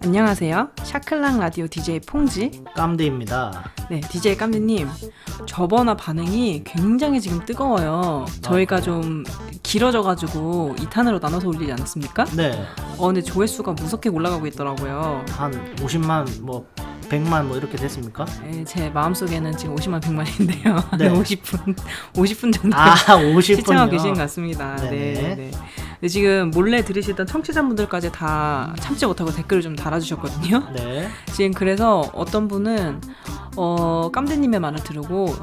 안녕하세요. 샤클락 라디오 DJ 퐁지 깜디입니다. 네, DJ 깜디님, 저번화 반응이 굉장히 지금 뜨거워요. 저희가 좀 길어져가지고 2탄으로 나눠서 올리지 않았습니까? 네, 근데 조회수가 무섭게 올라가고 있더라고요. 한 50만, 뭐 100만 뭐 이렇게 됐습니까? 제 마음속에는 지금 50만 100만인데요. 네. 50분 정도 아, 50분요? 시청하고 계신 것 같습니다. 네네. 네. 근데 지금 몰래 들으시던 청취자분들까지 다 참지 못하고 댓글을 좀 달아주셨거든요. 네. 지금 그래서 어떤 분은 깜대님의 말을 듣고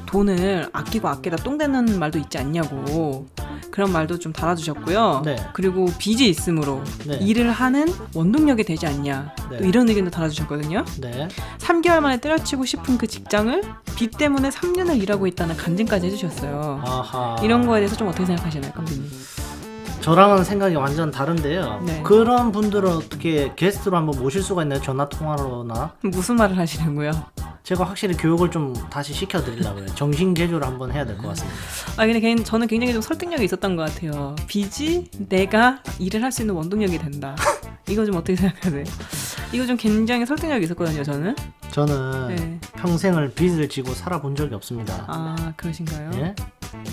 돈을 아끼고 아끼다 똥 되는 말도 있지 않냐고 그런 말도 좀 달아주셨고요. 네. 그리고 빚이 있으므로 네. 일을 하는 원동력이 되지 않냐 네. 또 이런 의견도 달아주셨거든요. 네. 3개월 만에 때려치고 싶은 그 직장을 빚 때문에 3년을 일하고 있다는 간증까지 해주셨어요. 아하. 이런 거에 대해서 좀 어떻게 생각하시나요, 깜대님? 저랑은 생각이 완전 다른데요. 네. 그런 분들은 어떻게 게스트로 한번 모실 수가 있나요? 전화 통화로나? 무슨 말을 하시려고요? 제가 확실히 교육을 좀 다시 시켜드리려고요. 정신 개조를 한번 해야 될 것 같습니다. 근데 저는 굉장히 좀 설득력이 있었던 것 같아요. 빚이 내가 일을 할 수 있는 원동력이 된다. 이거 좀 어떻게 생각하세요? 이거 좀 굉장히 설득력이 있었거든요, 저는. 저는 네. 평생을 빚을 지고 살아본 적이 없습니다. 아, 그러신가요? 예?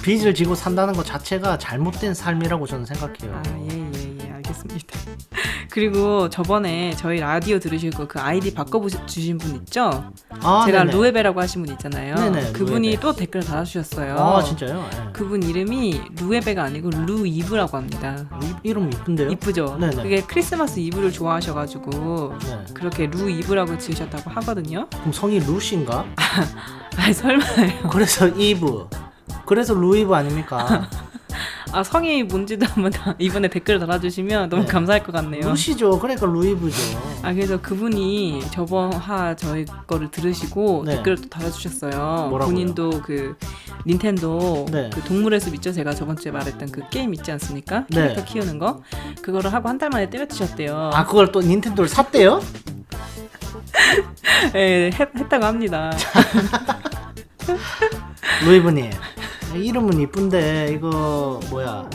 빚을 지고 산다는 것 자체가 잘못된 삶이라고 저는 생각해요. 예, 알겠습니다. 그리고 저번에 저희 라디오 들으시고 그 아이디 바꿔주신 분 있죠? 아, 제가 네네. 루에베라고 하신 분 있잖아요. 네네, 그분이 루에베. 또 댓글을 달아주셨어요. 아, 진짜요? 예. 그분 이름이 루에베가 아니고 루이브라고 합니다. 이름 이쁜데요? 이쁘죠? 네네. 그게 크리스마스 이브를 좋아하셔가지고 네. 그렇게 루이브라고 지으셨다고 하거든요. 그럼 성이 루시인가? 설마요. 그래서 이브. 그래서 루이브 아닙니까? 성이 뭔지도 한번 이번에 댓글 달아주시면 너무 네. 감사할 것 같네요. 루시죠. 그러니까 루이브죠. 그래서 그분이 저번 화 저희 거를 들으시고 네. 댓글을 또 달아주셨어요. 뭐라고요? 본인도 그 닌텐도 네. 그 동물의 숲 있죠? 제가 저번 주에 말했던 그 게임 있지 않습니까? 네. 캐릭터 키우는 거 그거를 하고 한 달 만에 때려치셨대요. 아, 그걸 또 닌텐도를 샀대요? 네, 했다고 합니다. 루이브님. 이름은 이쁜데 이거 뭐야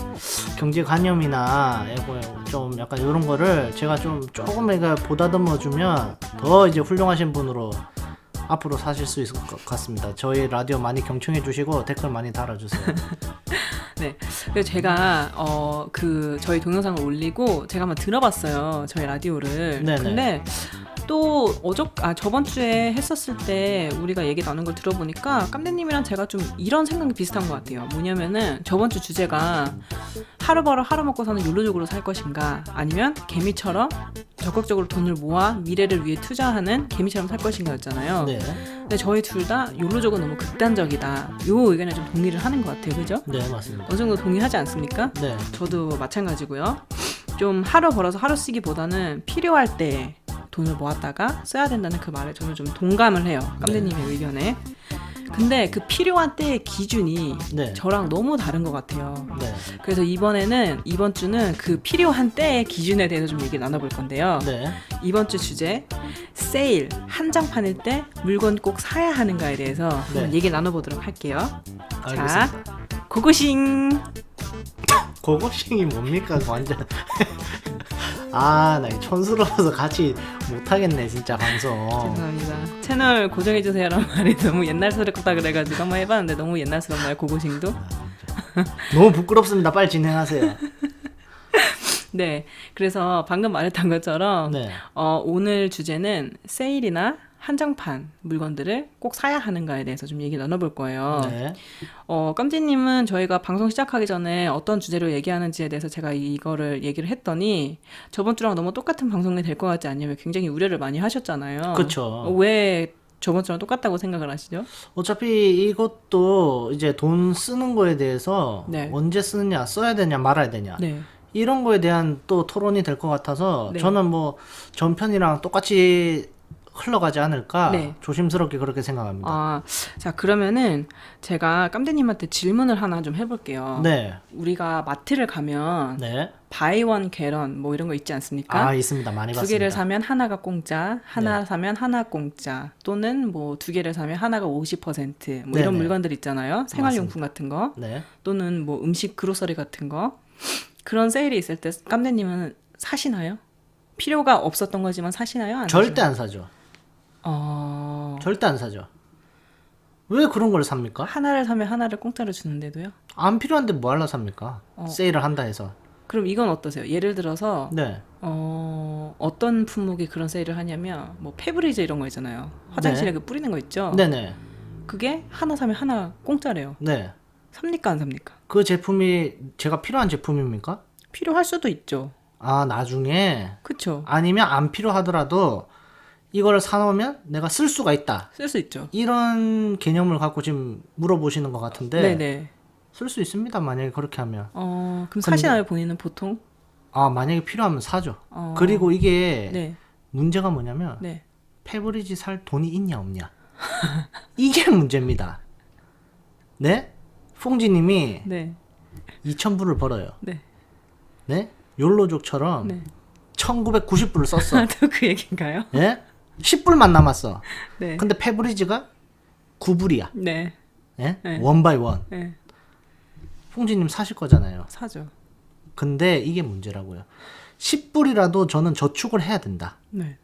경제관념이나 이거 좀 약간 이런 거를 제가 좀 조금 보다듬어 주면 더 이제 훌륭하신 분으로 앞으로 사실 수 있을 것 같습니다. 저희 라디오 많이 경청해 주시고 댓글 많이 달아주세요. 네, 그래서 제가 그 저희 동영상을 올리고 제가 한번 들어봤어요. 저희 라디오를. 네네. 근데 또 저번 주에 했었을 때 우리가 얘기 나눈 걸 들어보니까 깜대님이랑 제가 좀 이런 생각이 비슷한 것 같아요. 뭐냐면은 저번 주 주제가 하루 벌어 하루 먹고 사는 욜로족으로 살 것인가 아니면 개미처럼 적극적으로 돈을 모아 미래를 위해 투자하는 개미처럼 살 것인가였잖아요. 네. 근데 저희 둘 다 욜로족은 너무 극단적이다. 요 의견에 좀 동의를 하는 것 같아요. 그죠? 네, 맞습니다. 어느 정도 동의하지 않습니까? 네. 저도 마찬가지고요. 좀 하루 벌어서 하루 쓰기보다는 필요할 때 돈을 모았다가 써야 된다는 그 말에 저는 좀 동감을 해요. 깜대님의 의견에. 근데 그 필요한 때의 기준이 네. 저랑 너무 다른 것 같아요. 네. 그래서 이번 주는 그 필요한 때의 기준에 대해서 좀 얘기 나눠볼 건데요. 네. 이번 주 주제 세일 한정판일 때 물건 꼭 사야 하는가에 대해서 네. 한번 얘기 나눠보도록 할게요. 알겠습니다. 자, 고고싱. 고고싱이 뭡니까? 완전 아, 나 촌스러워서 같이 못하겠네 진짜 방송. 죄송합니다. 채널 고정해주세요라는 말이 너무 옛날스럽다 그래가지고 한번 해봤는데 너무 옛날스럽나요? 고고싱도? 너무 부끄럽습니다. 빨리 진행하세요. 네, 그래서 방금 말했던 것처럼 네. 오늘 주제는 세일이나 한정판 물건들을 꼭 사야 하는가에 대해서 좀 얘기 나눠볼 거예요. 네. 깜지님은 저희가 방송 시작하기 전에 어떤 주제로 얘기하는지에 대해서 제가 이거를 얘기를 했더니 저번 주랑 너무 똑같은 방송이 될 것 같지 않냐며 굉장히 우려를 많이 하셨잖아요. 그쵸. 왜 저번 주랑 똑같다고 생각을 하시죠? 어차피 이것도 이제 돈 쓰는 거에 대해서 네. 언제 쓰느냐, 써야 되냐, 말아야 되냐. 네. 이런 거에 대한 또 토론이 될 것 같아서 네. 저는 뭐 전편이랑 똑같이 흘러가지 않을까 네. 조심스럽게 그렇게 생각합니다. 아, 자, 그러면은 제가 깜대님한테 질문을 하나 좀 해볼게요. 네, 우리가 마트를 가면 네. 바이 원 겟원 뭐 이런 거 있지 않습니까? 아 있습니다. 많이 두 봤습니다. 개를 사면 하나가 공짜, 하나 사면 하나 공짜, 또는 뭐 두 개를 사면 하나가 50%뭐 이런 네네. 물건들 있잖아요. 생활용품 같은 거, 네. 또는 뭐 음식 그로서리 같은 거. 그런 세일이 있을 때 깜대님은 사시나요? 필요가 없었던 거지만 사시나요? 안 절대 사시나요? 안 사죠. 절대 안 사죠. 왜 그런 걸 삽니까? 하나를 사면 하나를 공짜로 주는데도요? 안 필요한데 뭐 하려 삽니까? 세일을 한다 해서. 그럼 이건 어떠세요? 예를 들어서 네. 어떤 품목이 그런 세일을 하냐면 뭐 페브리즈 이런 거 있잖아요. 화장실에 그 뿌리는 거 있죠? 네네. 그게 하나 사면 하나 공짜래요. 네. 삽니까 안 삽니까? 그 제품이 제가 필요한 제품입니까? 필요할 수도 있죠. 아 나중에 그쵸? 아니면 안 필요하더라도 이걸 사놓으면 내가 쓸 수가 있다. 쓸 수 있죠. 이런 개념을 갖고 지금 물어보시는 것 같은데 네네. 쓸 수 있습니다. 만약에 그렇게 하면. 그럼 사시나요 본인은 보통? 아 만약에 필요하면 사죠. 어. 그리고 이게 네. 문제가 뭐냐면 네. 페브리즈 살 돈이 있냐 없냐 이게 문제입니다. 네? 퐁지님이 네. 2,000불을 벌어요. 네. 네? 욜로족처럼 네. 1990불을 썼어. 또 그 얘기인가요? 예? 10불만 남았어. 네. 근데 페브리즈가 9불이야. 네. 예? 네. 원 바이 원. 네. 퐁지님 사실 거잖아요. 사죠. 근데 이게 문제라고요. 10불이라도 저는 저축을 해야 된다. 네.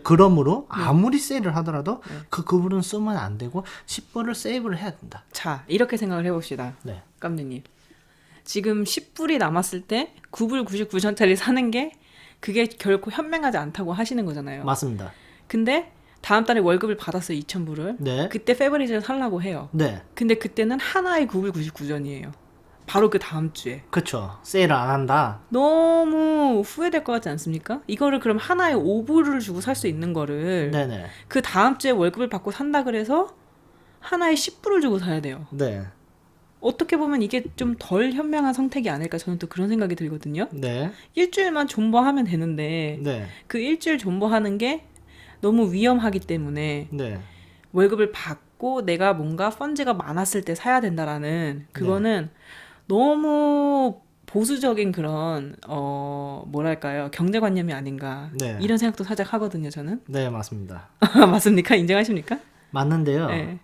그러므로 아무리 세일을 하더라도 그 9불은 쓰면 안 되고 10불을 세이브를 해야 된다. 자, 이렇게 생각을 해봅시다. 네. 깜느님. 지금 10불이 남았을 때 9불 99전짜리 사는 게 그게 결코 현명하지 않다고 하시는 거잖아요. 맞습니다. 근데 다음 달에 월급을 받았어요. 2,000불을. 네. 그때 페브리즈를 사려고 해요. 네. 근데 그때는 하나에 9불 99전이에요. 바로 그 다음 주에. 그쵸. 세일을 안 한다. 너무 후회될 것 같지 않습니까? 이거를 그럼 하나에 5불을 주고 살 수 있는 거를 네네. 그 다음 주에 월급을 받고 산다 그래서 하나에 10불을 주고 사야 돼요. 네. 어떻게 보면 이게 좀 덜 현명한 선택이 아닐까 저는 또 그런 생각이 들거든요. 네. 일주일만 존버하면 되는데 네. 그 일주일 존버하는 게 너무 위험하기 때문에 네. 월급을 받고 내가 뭔가 펀즈가 많았을 때 사야 된다라는 그거는 너무 보수적인 그런 뭐랄까요 경제관념이 아닌가 네. 이런 생각도 살짝 하거든요 저는. 네, 맞습니다. 맞습니까? 인정하십니까? 맞는데요. 네.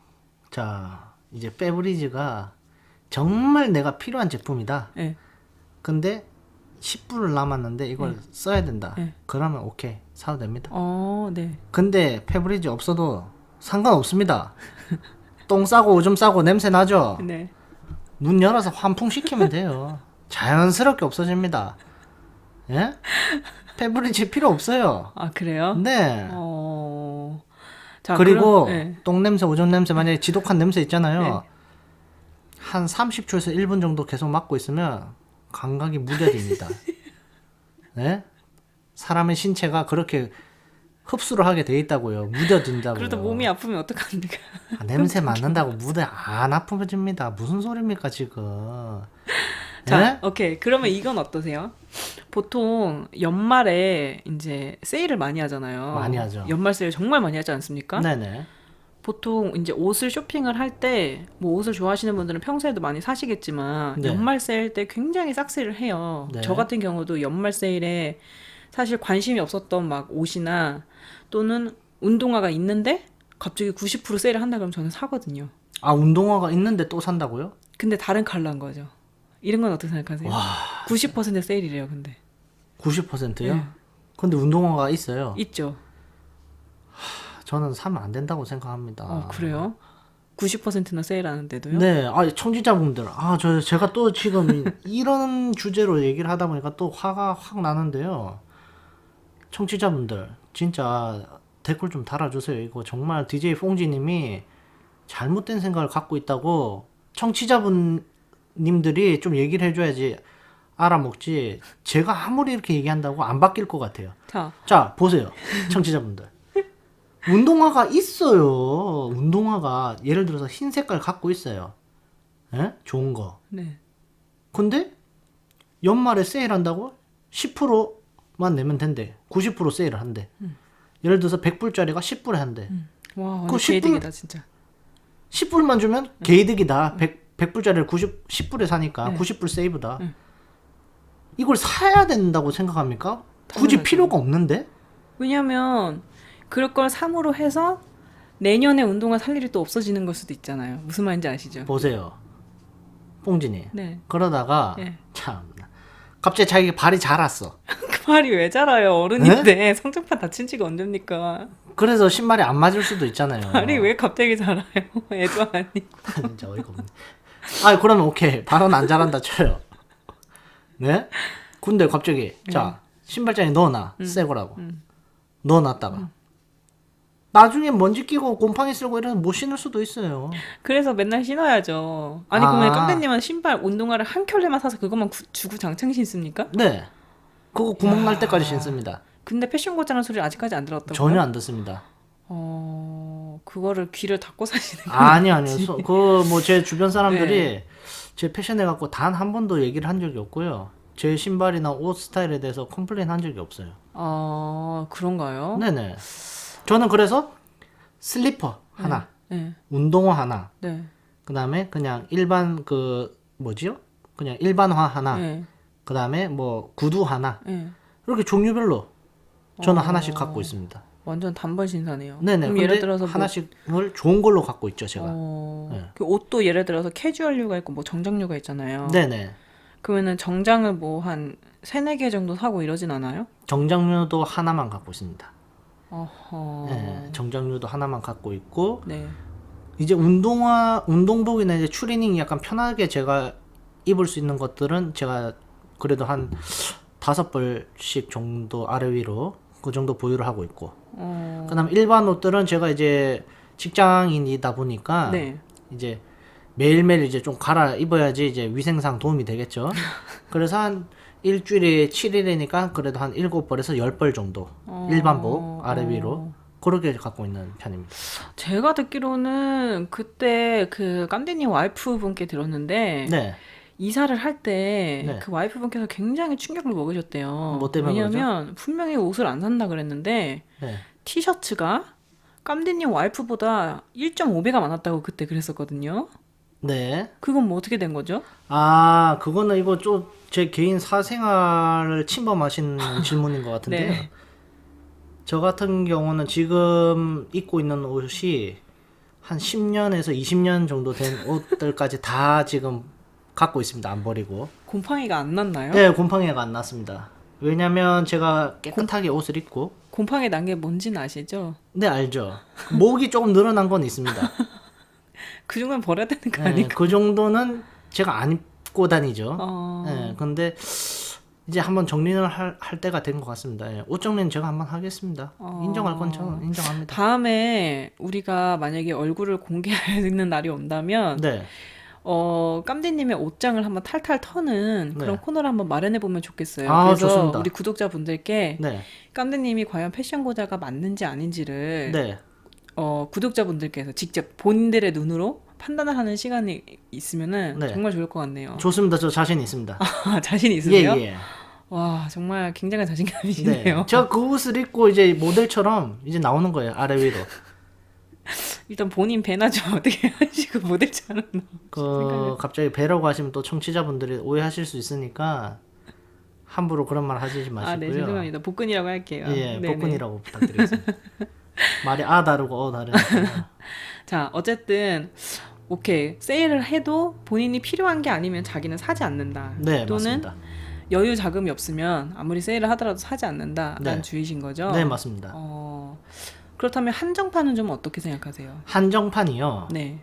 자, 이제 페브리즈가 정말 내가 필요한 제품이다. 네. 근데 10불을 남았는데 이걸 써야 된다. 네. 그러면 오케이. 사도 됩니다. 네. 근데 페브리즈 없어도 상관없습니다. 똥 싸고 오줌 싸고 냄새 나죠? 네. 문 열어서 환풍시키면 돼요. 자연스럽게 없어집니다. 예? 페브리즈 필요 없어요. 아 그래요? 네. 자, 그리고 네. 똥 냄새, 오줌 냄새 만약에 지독한 냄새 있잖아요. 네. 한 30초에서 1분 정도 계속 맡고 있으면 감각이 무뎌집니다. 네? 사람의 신체가 그렇게 흡수를 하게 돼 있다고요. 무뎌진다고요. 그래도 몸이 아프면 어떡합니까? 냄새 맡는다고 무대 안 아프집니다. 무슨 소리입니까 지금? 자, 네? 오케이. 그러면 이건 어떠세요? 보통 연말에 이제 세일을 많이 하잖아요. 많이 하죠. 연말 세일 정말 많이 하지 않습니까? 네네. 보통 이제 옷을 쇼핑을 할 때 뭐 옷을 좋아하시는 분들은 평소에도 많이 사시겠지만 네. 연말 세일 때 굉장히 싹세일을 해요. 네. 저 같은 경우도 연말 세일에 사실 관심이 없었던 막 옷이나 또는 운동화가 있는데 갑자기 90% 세일을 한다 그러면 저는 사거든요. 아 운동화가 있는데 또 산다고요? 근데 다른 컬러인 거죠. 이런 건 어떻게 생각하세요? 90% 세일이래요, 근데. 90%요? 네. 근데 운동화가 있어요. 있죠. 저는 사면 안 된다고 생각합니다. 그래요? 90%나 세일하는데도요? 네, 청취자분들, 제가 또 지금 이런 주제로 얘기를 하다 보니까 또 화가 확 나는데요. 청취자분들, 진짜 댓글 좀 달아주세요. 이거 정말 DJ 퐁지님이 잘못된 생각을 갖고 있다고 청취자분님들이 좀 얘기를 해줘야지 알아먹지. 제가 아무리 이렇게 얘기한다고 안 바뀔 것 같아요. 자, 보세요. 청취자분들. 운동화가 있어요. 운동화가 예를 들어서 흰 색깔 갖고 있어요. 예? 좋은 거. 네. 근데 연말에 세일한다고 10%만 내면 된대. 90% 세일을 한대. 예를 들어서 100불짜리가 10불에 한대. 와, 그거 완전 10불 개이득이다 진짜. 10불만 주면 개이득이다. 10불짜리를 10불에 사니까 90불 세이브다. 이걸 사야 된다고 생각합니까? 굳이 당연하죠. 필요가 없는데? 왜냐면 그럴 걸 삼으로 해서 내년에 운동화 살 일이 또 없어지는 걸 수도 있잖아요. 무슨 말인지 아시죠? 보세요. 뽕진이. 네. 그러다가 예. 참 갑자기 자기가 발이 자랐어. 그 발이 왜 자라요? 어른인데 성장판 다친 지가 언제입니까? 그래서 신발이 안 맞을 수도 있잖아요. 발이 왜 갑자기 자라요? 애도 아니고. 진짜 어이가 없네. 아, 그러면 오케이. 발은 안 자란다 쳐요. 네? 근데 갑자기 자, 신발장에 넣어놔. 새 거라고. 넣어놨다가 나중에 먼지 끼고 곰팡이 쓸고 이러면 못 신을 수도 있어요. 그래서 맨날 신어야죠. 아니 아. 그러면 깜대님은 신발 운동화를 한 켤레만 사서 그것만 주구 장창 신습니까? 네. 그거 구멍 날 때까지 신습니다. 근데 패션 고자라는 소리 아직까지 안 들었다고요? 전혀 안 듣습니다. 그거를 귀를 닫고 사시는 거예요? 아니요. 그 뭐 제 주변 사람들이 네. 제 패션에 갖고 단 한 번도 얘기를 한 적이 없고요. 제 신발이나 옷 스타일에 대해서 컴플레인 한 적이 없어요. 그런가요? 네네. 저는 그래서 슬리퍼 하나, 네. 운동화 하나, 네. 그 다음에 그냥 일반 뭐지요? 그냥 일반화 하나, 네. 그 다음에 뭐 구두 하나, 네. 이렇게 종류별로 저는 하나씩 갖고 있습니다. 완전 단벌 신사네요. 네네. 그럼 근데 예를 들어서 하나씩을 좋은 걸로 갖고 있죠, 제가. 네. 그 옷도 예를 들어서 캐주얼류가 있고 뭐 정장류가 있잖아요. 네네. 그러면은 정장을 뭐 한 3-4개 정도 사고 이러진 않아요? 정장류도 하나만 갖고 있습니다. 어허. 네, 정장류도 하나만 갖고 있고, 네. 이제 운동복이나 이제 추리닝이 약간 편하게 제가 입을 수 있는 것들은 제가 그래도 한 5벌씩 정도 아래 위로 그 정도 보유를 하고 있고, 그다음 일반 옷들은 제가 이제 직장인이다 보니까 네. 이제 매일매일 이제 좀 갈아 입어야지 이제 위생상 도움이 되겠죠. 그래서 한 일주일에 7일이니까 그래도 한 7벌에서 10벌 정도 일반복 아래 위로 그렇게 갖고 있는 편입니다. 제가 듣기로는 그때 그 깜대님 와이프분께 들었는데 네. 이사를 할 때 네. 그 와이프분께서 굉장히 충격을 먹으셨대요. 뭐 때문에 왜냐면 분명히 옷을 안 산다 그랬는데 네. 티셔츠가 깜대님 와이프보다 1.5배가 많았다고 그때 그랬었거든요. 네. 그건 뭐 어떻게 된 거죠? 아, 그거는 이거 좀 제 개인 사생활을 침범하신 질문인 것 같은데요. 네. 저 같은 경우는 지금 입고 있는 옷이 한 10년에서 20년 정도 된 옷들까지 다 지금 갖고 있습니다. 안 버리고. 곰팡이가 안 났나요? 네, 곰팡이가 안 났습니다. 왜냐면 제가 깨끗하게 옷을 입고. 곰팡이 난 게 뭔지는 아시죠? 네, 알죠. 목이 조금 늘어난 건 있습니다. 그 정도는 버려야 되는 거 네, 아니고? 그 정도는 제가 안 입고 다니죠. 어... 네, 근데 이제 한번 정리를 할 때가 된 것 같습니다. 예, 옷 정리는 제가 한번 하겠습니다. 인정할 건 저는 인정합니다. 다음에 우리가 만약에 얼굴을 공개하는 날이 온다면 네, 깜디님의 옷장을 한번 탈탈 터는 그런 네. 코너를 한번 마련해 보면 좋겠어요. 아, 그래서 좋습니다. 우리 구독자분들께 네, 깜디님이 과연 패션 고자가 맞는지 아닌지를 네. 구독자분들께서 직접 본인들의 눈으로 판단을 하는 시간이 있으면은 네. 정말 좋을 것 같네요. 좋습니다. 저 자신 있습니다. 자신 있으세요? 예, 예. 와, 정말 굉장한 자신감이시네요. 네. 제가 그 옷을 입고 이제 모델처럼 이제 나오는 거예요. 아래 위로. 일단 본인 배나 좀 어떻게 하시고 모델처럼 갑자기 배라고 하시면 또 청취자분들이 오해하실 수 있으니까 함부로 그런 말 하시지 마시고요. 네, 죄송합니다. 복근이라고 할게요. 예, 네네. 복근이라고 부탁드리겠습니다. 말이 다르고 다르니까. 자, 어쨌든 오케이. 세일을 해도 본인이 필요한 게 아니면 자기는 사지 않는다. 네, 또는 맞습니다. 여유 자금이 없으면 아무리 세일을 하더라도 사지 않는다라는 네. 주의신 거죠? 네, 맞습니다. 그렇다면 한정판은 좀 어떻게 생각하세요? 한정판이요. 네.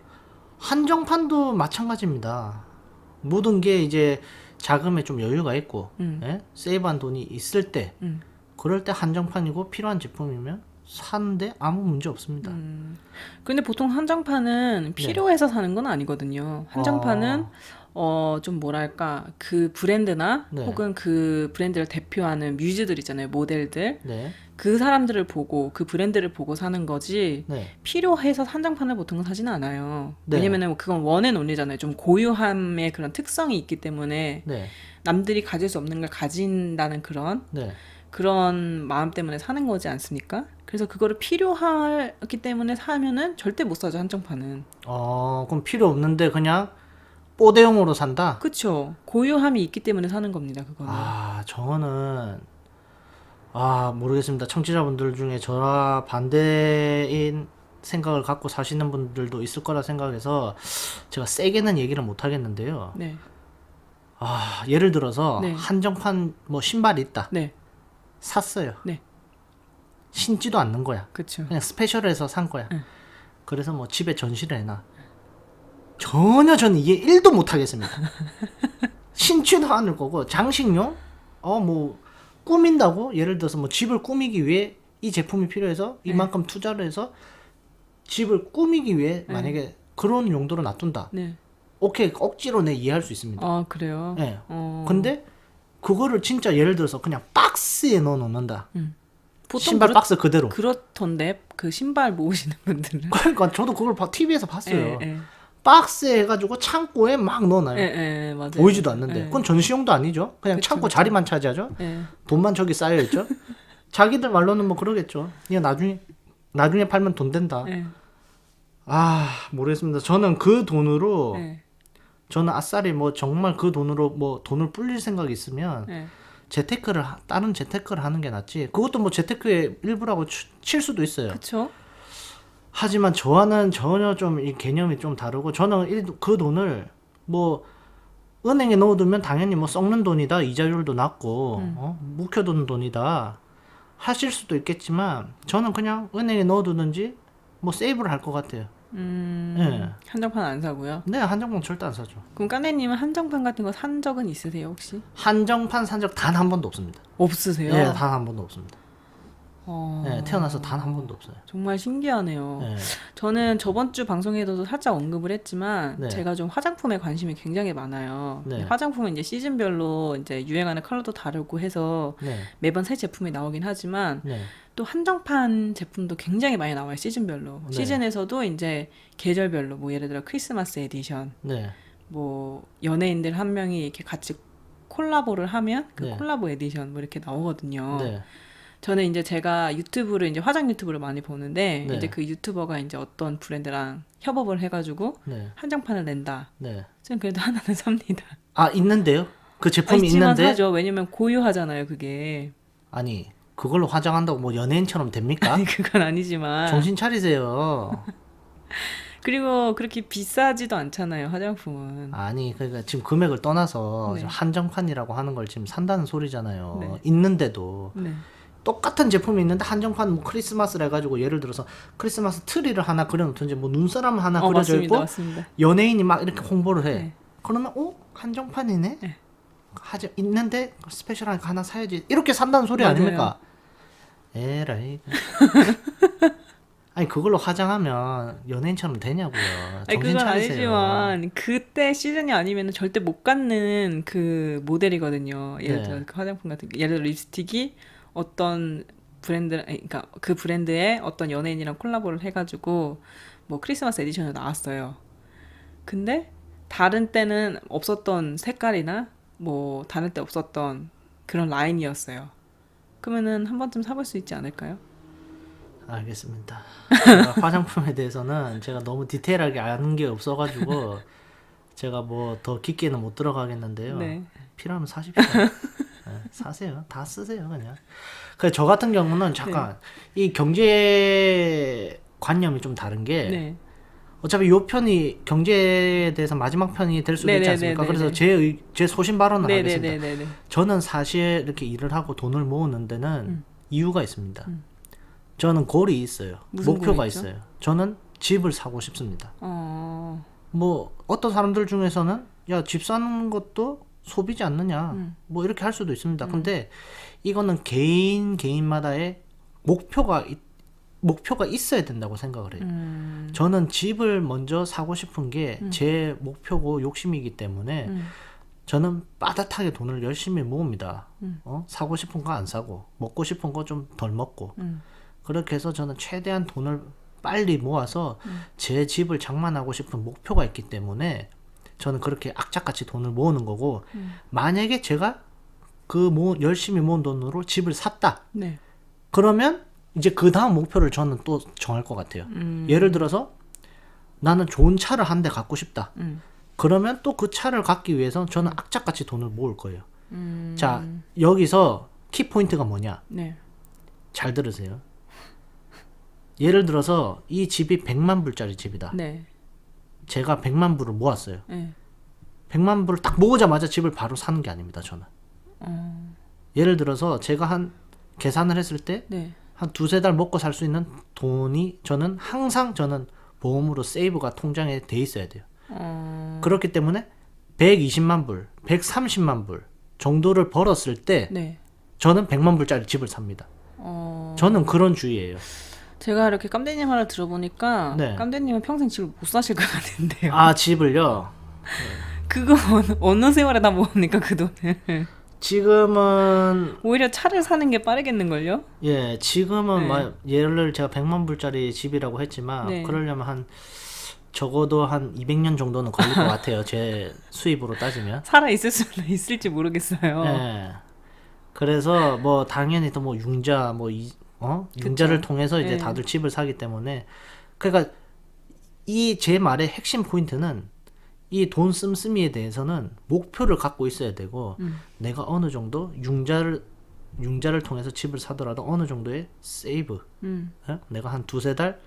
한정판도 마찬가지입니다. 모든 게 이제 자금에 좀 여유가 있고 예? 세이브한 돈이 있을 때 그럴 때 한정판이고 필요한 제품이면 사는데 아무 문제 없습니다. 근데 보통 한정판은 필요해서 사는 건 아니거든요. 한정판은 좀 뭐랄까 그 브랜드나 네. 혹은 그 브랜드를 대표하는 뮤즈들 있잖아요. 모델들. 네, 그 사람들을 보고 그 브랜드를 보고 사는 거지 네, 필요해서 한정판을 보통은 사지는 않아요. 네. 왜냐면은 그건 원앤 온리잖아요. 좀 고유함의 그런 특성이 있기 때문에 네, 남들이 가질 수 없는 걸 가진다는 그런 네. 그런 마음 때문에 사는 거지 않습니까? 그래서 그거를 필요하기 때문에 사면은 절대 못 사죠, 한정판은. 그럼 필요 없는데 그냥 뽀대용으로 산다? 그쵸. 고유함이 있기 때문에 사는 겁니다, 그거는. 저는 모르겠습니다. 청취자분들 중에 저와 반대인 생각을 갖고 사시는 분들도 있을 거라 생각해서 제가 세게는 얘기를 못 하겠는데요. 네. 예를 들어서 네. 한정판 뭐 신발이 있다. 네. 샀어요. 네. 신지도 않는 거야. 그쵸. 그냥 스페셜해서 산 거야. 네. 그래서 뭐 집에 전시를 해놔. 전혀 저는 이해 1도 못 하겠습니다. 신지도 않을 거고 장식용? 뭐 꾸민다고? 예를 들어서 뭐 집을 꾸미기 위해 이 제품이 필요해서 이만큼 투자를 해서 집을 꾸미기 위해 만약에 그런 용도로 놔둔다. 네. 오케이, 억지로 내 이해할 수 있습니다. 아, 그래요? 네. 근데 그거를 진짜 예를 들어서 그냥 박스에 넣어 놓는다. 보통 신발 박스 그대로. 그렇던데, 그 신발 모으시는 분들은. 그러니까 저도 그걸 TV에서 봤어요. 예, 예. 박스에 해가지고 창고에 막 넣어놔요. 예, 맞아요. 보이지도 않는데. 예. 그건 전시용도 아니죠. 그냥 그쵸, 창고 그쵸. 자리만 차지하죠. 예. 돈만 저기 쌓여있죠. 자기들 말로는 뭐 그러겠죠. 그냥 나중에 팔면 돈 된다. 예. 모르겠습니다. 저는 그 돈으로 예. 저는 아싸리 뭐 정말 그 돈으로 뭐 돈을 불릴 생각이 있으면 예. 다른 재테크를 하는 게 낫지. 그것도 뭐 재테크의 일부라고 칠 수도 있어요. 그쵸? 하지만 저와는 전혀 좀 이 개념이 좀 다르고 저는 그 돈을 뭐 은행에 넣어두면 당연히 뭐 썩는 돈이다, 이자율도 낮고 묵혀두는 돈이다 하실 수도 있겠지만 저는 그냥 은행에 넣어두든지 뭐 세이브를 할 것 같아요. 네. 한정판 안 사고요. 네, 한정판 절대 안 사죠. 그럼 까네님은 한정판 같은 거 산 적은 있으세요, 혹시? 한정판 산 적 단 한 번도 없습니다. 없으세요? 네, 단 한 번도 없습니다. 어... 네, 태어나서 단 한 번도 없어요. 정말 신기하네요. 네. 저는 저번 주 방송에서도 살짝 언급을 했지만 네. 제가 좀 화장품에 관심이 굉장히 많아요. 네. 화장품은 이제 시즌별로 이제 유행하는 컬러도 다르고 해서 네. 매번 새 제품이 나오긴 하지만 네. 또 한정판 제품도 굉장히 많이 나와요. 시즌별로. 네. 시즌에서도 이제 계절별로 뭐 예를 들어 크리스마스 에디션, 네. 뭐 연예인들 한 명이 이렇게 같이 콜라보를 하면 그 네. 콜라보 에디션 뭐 이렇게 나오거든요. 네. 저는 이제 제가 유튜브를 이제 화장 유튜브를 많이 보는데 네. 이제 그 유튜버가 이제 어떤 브랜드랑 협업을 해가지고 네. 한정판을 낸다. 네. 저는 그래도 하나는 삽니다. 있는데요? 그 제품이 있지만 있는데 사죠. 왜냐면 고유하잖아요, 그게. 아니 그걸로 화장한다고 뭐 연예인처럼 됩니까? 아니 그건 아니지만. 정신 차리세요. 그리고 그렇게 비싸지도 않잖아요, 화장품은. 아니 그러니까 지금 금액을 떠나서 네. 지금 한정판이라고 하는 걸 지금 산다는 소리잖아요. 네. 있는데도 네. 똑같은 제품이 있는데 한정판 뭐 크리스마스를 해가지고 예를 들어서 크리스마스 트리를 하나 그려놓든지 뭐 눈사람 하나 그려져 맞습니다, 있고 맞습니다. 연예인이 막 이렇게 홍보를 해. 네. 그러면 한정판이네? 네. 있는데 스페셜한 거 하나 사야지 이렇게 산다는 소리 맞아요. 아닙니까? 에라이. 아니 그걸로 화장하면 연예인처럼 되냐고요. 아니 정신 그건 차리세요. 아니지만 그때 시즌이 아니면 절대 못 갖는 그 모델이거든요. 예를 네. 들어 그 화장품 같은 게 예를 들어 립스틱이 어떤 브랜드, 그러니까 그 브랜드의 어떤 연예인이랑 콜라보를 해가지고 뭐 크리스마스 에디션이 나왔어요. 근데 다른 때는 없었던 색깔이나 뭐 다른 때 없었던 그런 라인이었어요. 그러면은 한 번쯤 사볼 수 있지 않을까요? 알겠습니다. 제가 화장품에 대해서는 제가 너무 디테일하게 아는 게 없어가지고 제가 뭐 더 깊게는 못 들어가겠는데요. 네. 필요하면 사십시오. 네, 사세요. 다 쓰세요 그냥. 그래 저 같은 경우는 잠깐 이 경제 관념이 좀 다른 게 네. 어차피 요 편이 경제에 대해서 마지막 편이 될 수도 있지 않습니까? 그래서 제 소신 발언을 하겠습니다. 네네네네. 저는 사실 이렇게 일을 하고 돈을 모으는 데는 이유가 있습니다. 저는 골이 있어요. 무슨 목표가 골이 있죠? 있어요. 저는 집을 사고 싶습니다. 뭐 어떤 사람들 중에서는 야, 집 사는 것도 소비지 않느냐 뭐 이렇게 할 수도 있습니다. 근데 이거는 개인마다의 목표가 있어야 된다고 생각을 해요. 저는 집을 먼저 사고 싶은 게 제 목표고 욕심이기 때문에 저는 빠듯하게 돈을 열심히 모읍니다. 사고 싶은 거 안 사고 먹고 싶은 거 좀 덜 먹고 그렇게 해서 저는 최대한 돈을 빨리 모아서 제 집을 장만하고 싶은 목표가 있기 때문에 저는 그렇게 악착같이 돈을 모으는 거고 만약에 제가 열심히 모은 돈으로 집을 샀다. 네. 그러면 이제 그 다음 목표를 저는 또 정할 것 같아요. 예를 들어서 나는 좋은 차를 한 대 갖고 싶다. 그러면 또 그 차를 갖기 위해서 저는 악착같이 돈을 모을 거예요. 자, 여기서 키포인트가 뭐냐? 네. 잘 들으세요. 예를 들어서 이 집이 100만 불짜리 집이다. 네. 제가 100만 불을 모았어요. 네. 100만 불을 딱 모으자마자 집을 바로 사는 게 아닙니다, 저는. 예를 들어서 제가 한 계산을 했을 때 네. 한 두세 달 먹고 살 수 있는 돈이 저는 항상 보험으로 세이브가 통장에 돼 있어야 돼요. 그렇기 때문에 120만 불, 130만 불 정도를 벌었을 때 네. 저는 100만 불짜리 집을 삽니다. 저는 그런 주의예요. 제가 이렇게 깜대님 말을 들어보니까 네. 깜대님은 평생 집을 못 사실 것 같은데요. 아, 집을요? 그거 어느 세월에 다 모읍니까 그 돈을? 지금은 오히려 차를 사는 게 빠르겠는걸요? 예, 지금은 네. 예를 제가 100만 불짜리 집이라고 했지만 네. 그러려면 적어도 한 200년 정도는 걸릴 것 같아요. 제 수입으로 따지면. 살아 있을 수는 있을지 모르겠어요. 예. 그래서 당연히 또 융자를 통해서 이제 네. 다들 집을 사기 때문에 그러니까 이 제 말의 핵심 포인트는 이 돈 씀씀이에 대해서는 목표를 갖고 있어야 되고 내가 어느 정도 융자를 통해서 집을 사더라도 어느 정도의 세이브 내가 한 두세 달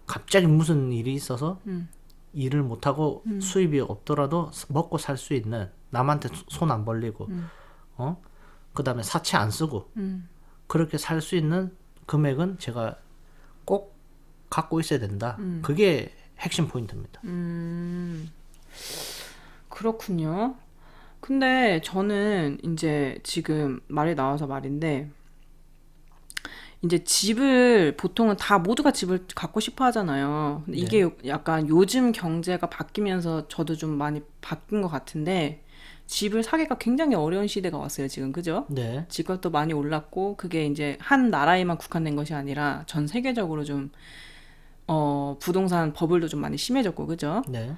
갑자기 무슨 일이 있어서 일을 못하고 수입이 없더라도 먹고 살 수 있는 남한테 손 안 벌리고 그 다음에 사채 안 쓰고 그렇게 살 수 있는 금액은 제가 꼭 갖고 있어야 된다. 그게 핵심 포인트입니다. 그렇군요. 근데 저는 이제 지금 말이 나와서 말인데 이제 집을 보통은 다 모두가 집을 갖고 싶어 하잖아요. 근데 이게 약간 요즘 경제가 바뀌면서 저도 좀 많이 바뀐 것 같은데 집을 사기가 굉장히 어려운 시대가 왔어요, 지금. 그죠? 네. 집값도 많이 올랐고 그게 이제 한 나라에만 국한된 것이 아니라 전 세계적으로 좀 부동산 버블도 좀 많이 심해졌고, 그죠? 네.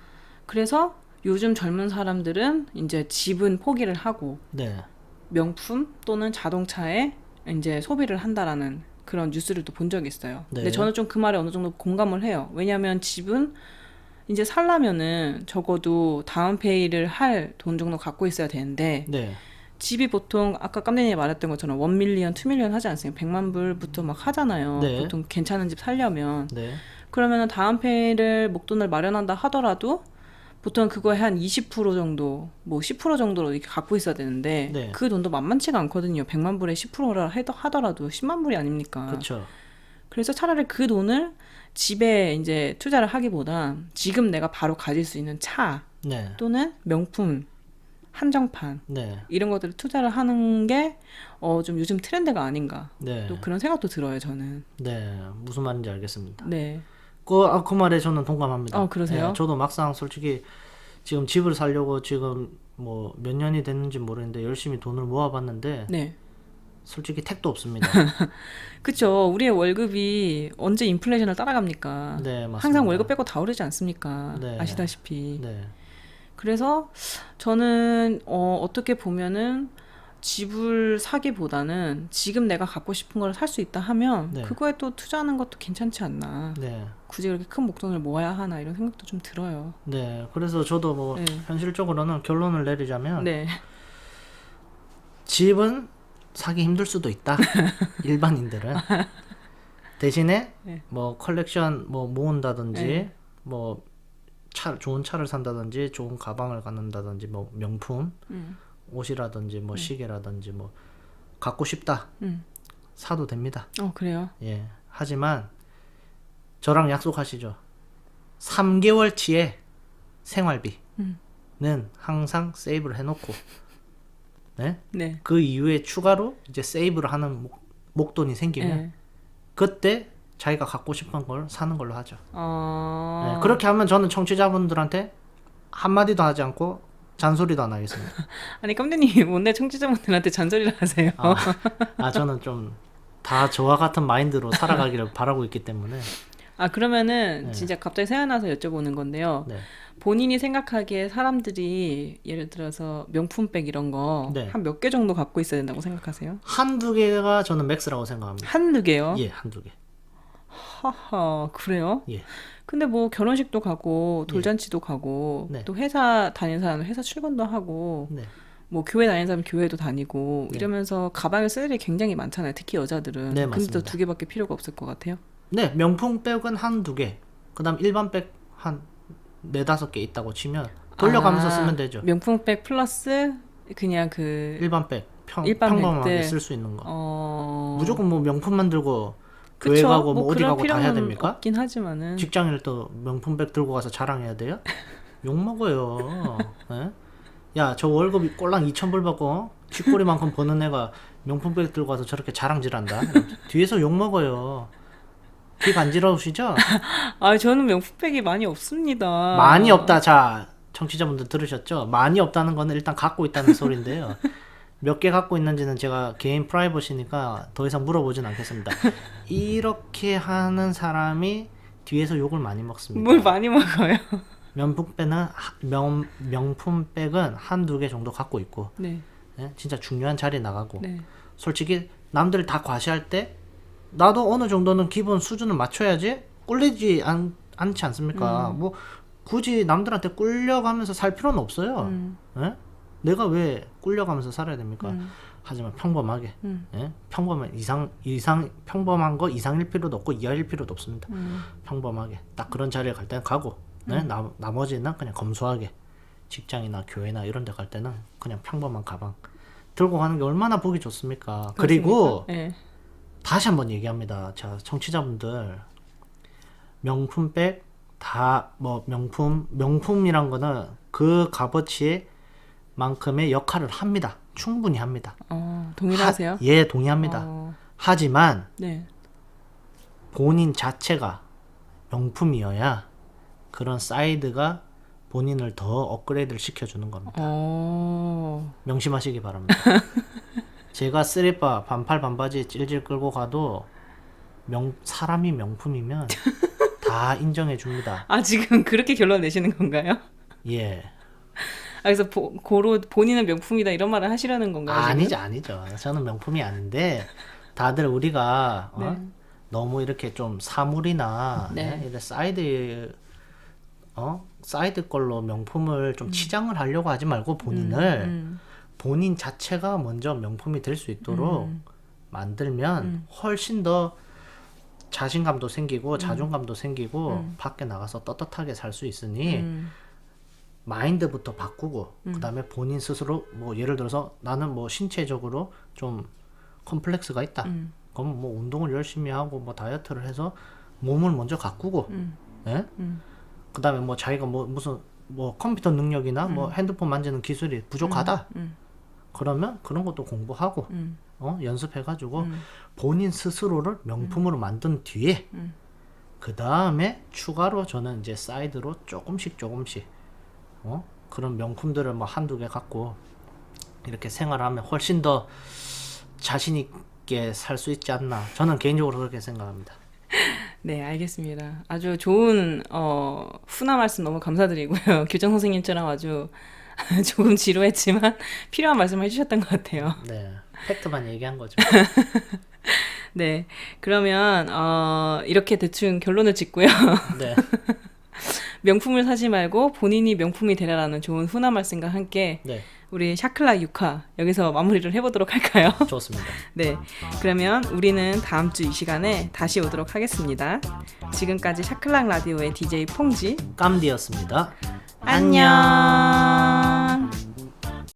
그래서 요즘 젊은 사람들은 이제 집은 포기를 하고 네. 명품 또는 자동차에 이제 소비를 한다라는 그런 뉴스를 또 본 적이 있어요. 네. 근데 저는 좀 그 말에 어느 정도 공감을 해요. 왜냐하면 집은 이제 살려면은 적어도 다운페이를 할 돈 정도 갖고 있어야 되는데 네. 집이 보통 아까 깜짝이야 말했던 것처럼 1밀리언, 2밀리언 하지 않습니까? 100만 불부터 막 하잖아요. 네. 보통 괜찮은 집 살려면. 네. 그러면은 다운페이를 목돈을 마련한다 하더라도 보통 그거에 한 20% 정도, 10% 정도로 이렇게 갖고 있어야 되는데 네. 그 돈도 만만치가 않거든요. 100만 불에 10%라 하더라도 10만 불이 아닙니까? 그렇죠. 그래서 차라리 그 돈을 집에 이제 투자를 하기보다 지금 내가 바로 가질 수 있는 차 네. 또는 명품, 한정판 네. 이런 것들을 투자를 하는 게 좀 요즘 트렌드가 아닌가. 네. 또 그런 생각도 들어요, 저는. 네. 무슨 말인지 알겠습니다. 네. 그 말에 저는 동감합니다. 그러세요? 네, 저도 막상 솔직히 지금 집을 사려고 지금 몇 년이 됐는지 모르겠는데 열심히 돈을 모아봤는데 네. 솔직히 택도 없습니다. 그쵸. 우리의 월급이 언제 인플레이션을 따라갑니까? 네, 맞습니다. 항상 월급 빼고 다 오르지 않습니까? 네. 아시다시피. 네. 그래서 저는 어떻게 보면은 집을 사기보다는 지금 내가 갖고 싶은 걸 살 수 있다 하면 네. 그거에 또 투자하는 것도 괜찮지 않나. 네. 굳이 그렇게 큰 목돈을 모아야 하나 이런 생각도 좀 들어요. 네. 그래서 저도 네. 현실적으로는 결론을 내리자면 네. 집은 사기 힘들 수도 있다. 일반인들은. 대신에 네. 컬렉션 모은다든지 네. 좋은 차를 산다든지 좋은 가방을 갖는다든지 명품 옷이라든지 시계라든지 갖고 싶다. 사도 됩니다. 그래요? 예. 하지만 저랑 약속하시죠. 3개월치의 생활비는 항상 세이브를 해놓고 네? 네. 그 이후에 추가로 이제 세이브를 하는 목돈이 생기면 네. 그때 자기가 갖고 싶은 걸 사는 걸로 하죠. 어... 네, 그렇게 하면 저는 청취자분들한테 한마디도 하지 않고 잔소리도 안 하겠습니다. 아니 깜대님 뭔데 청취자분들한테 잔소리를 하세요? 저는 좀 다 저와 같은 마인드로 살아가기를 바라고 있기 때문에 그러면은 네. 진짜 갑자기 생각나서 여쭤보는 건데요. 네. 본인이 생각하기에 사람들이 예를 들어서 명품백 이런 거 네. 한 몇 개 정도 갖고 있어야 된다고 생각하세요? 한두 개가 저는 맥스라고 생각합니다. 한두 개요? 예, 한두 개. 하하, 그래요? 예. 근데 뭐 결혼식도 가고 돌잔치도 가고 네. 또 회사 다니는 사람은 회사 출근도 하고 네. 뭐 교회 다니는 사람은 교회도 다니고 네. 이러면서 가방을 쓸 일이 굉장히 많잖아요. 특히 여자들은. 네, 근데 맞습니다. 또 두 개밖에 필요가 없을 것 같아요. 네, 명품백은 한두 개. 그다음 일반백 한 네다섯 개 있다고 치면 돌려가면서 쓰면 되죠. 명품백 플러스 그냥 그 일반백 일반 평범하게 백들. 쓸 수 있는 거. 무조건 무조건 뭐 명품만 들고 교회 가고 뭐 어디 가고 다 해야 됩니까? 없긴 하지만은 직장인을 또 명품백 들고 가서 자랑해야 돼요? 욕 먹어요. 예? 야, 저 월급이 꼴랑 2,000불 받고 쥐꼬리만큼 버는 애가 명품백 들고 가서 저렇게 자랑질한다. 뒤에서 욕 먹어요. 귀 간지러우시죠? 저는 명품백이 많이 없습니다. 많이 없다. 자, 청취자분들 들으셨죠? 많이 없다는 거는 일단 갖고 있다는 소리인데요. 몇 개 갖고 있는지는 제가 개인 프라이버시니까 더 이상 물어보진 않겠습니다. 이렇게 하는 사람이 뒤에서 욕을 많이 먹습니다. 뭘 많이 먹어요? 명품백은 한두 개 정도 갖고 있고, 네. 예? 진짜 중요한 자리에 나가고, 네. 솔직히 남들 다 과시할 때 나도 어느 정도는 기본 수준을 맞춰야지 꿀리지 않지 않습니까? 뭐 굳이 남들한테 꿀려가면서 살 필요는 없어요. 예? 내가 왜 꿀려가면서 살아야 됩니까? 하지만 평범하게, 예? 평범한 거 이상일 필요도 없고 이하일 필요도 없습니다. 평범하게 딱 그런 자리에 갈 때는 가고, 네? 나머지는 그냥 검소하게 직장이나 교회나 이런 데 갈 때는 그냥 평범한 가방 들고 가는 게 얼마나 보기 좋습니까? 그리고 네. 다시 한번 얘기합니다. 자, 청취자분들, 명품백 다 뭐 명품이란 거는 그 값어치에 만큼의 역할을 합니다. 충분히 합니다. 동일하세요? 예, 동의합니다. 하지만 네. 본인 자체가 명품이어야 그런 사이드가 본인을 더 업그레이드를 시켜주는 겁니다. 명심하시기 바랍니다. 제가 쓰리바 반팔 반바지 찔찔 끌고 가도 사람이 명품이면 다 인정해 줍니다. 지금 그렇게 결론 내시는 건가요? 예. 그래서 고로 본인은 명품이다 이런 말을 하시려는 건가요? 지금? 아니죠. 저는 명품이 아닌데 다들 우리가 네. 너무 이렇게 좀 사물이나 네. 이런 사이드 걸로 명품을 좀 치장을 하려고 하지 말고 본인 자체가 먼저 명품이 될 수 있도록 만들면 훨씬 더 자신감도 생기고 자존감도 생기고 밖에 나가서 떳떳하게 살 수 있으니 마인드부터 바꾸고 그다음에 본인 스스로 뭐 예를 들어서 나는 뭐 신체적으로 좀 컴플렉스가 있다. 그럼 뭐 운동을 열심히 하고 뭐 다이어트를 해서 몸을 먼저 가꾸고, 예? 그다음에 뭐 자기가 뭐 무슨 뭐 컴퓨터 능력이나 뭐 핸드폰 만지는 기술이 부족하다. 그러면 그런 것도 공부하고 연습해가지고 본인 스스로를 명품으로 만든 뒤에 그 다음에 추가로 저는 이제 사이드로 조금씩 그런 명품들을 뭐 한두 개 갖고 이렇게 생활하면 훨씬 더 자신 있게 살 수 있지 않나. 저는 개인적으로 그렇게 생각합니다. 네, 알겠습니다. 아주 좋은 훈화 말씀 너무 감사드리고요. 교장 선생님처럼 아주 조금 지루했지만 필요한 말씀을 해주셨던 것 같아요. 네, 팩트만 얘기한 거죠. 네, 그러면 이렇게 대충 결론을 짓고요. 네, 명품을 사지 말고 본인이 명품이 되라라는 좋은 훈화 말씀과 함께 네, 우리 샤클라 6화 여기서 마무리를 해보도록 할까요? 좋습니다. 네, 그러면 우리는 다음 주 이 시간에 다시 오도록 하겠습니다. 지금까지 샤클락 라디오의 DJ 퐁지 깜디였습니다. 안녕.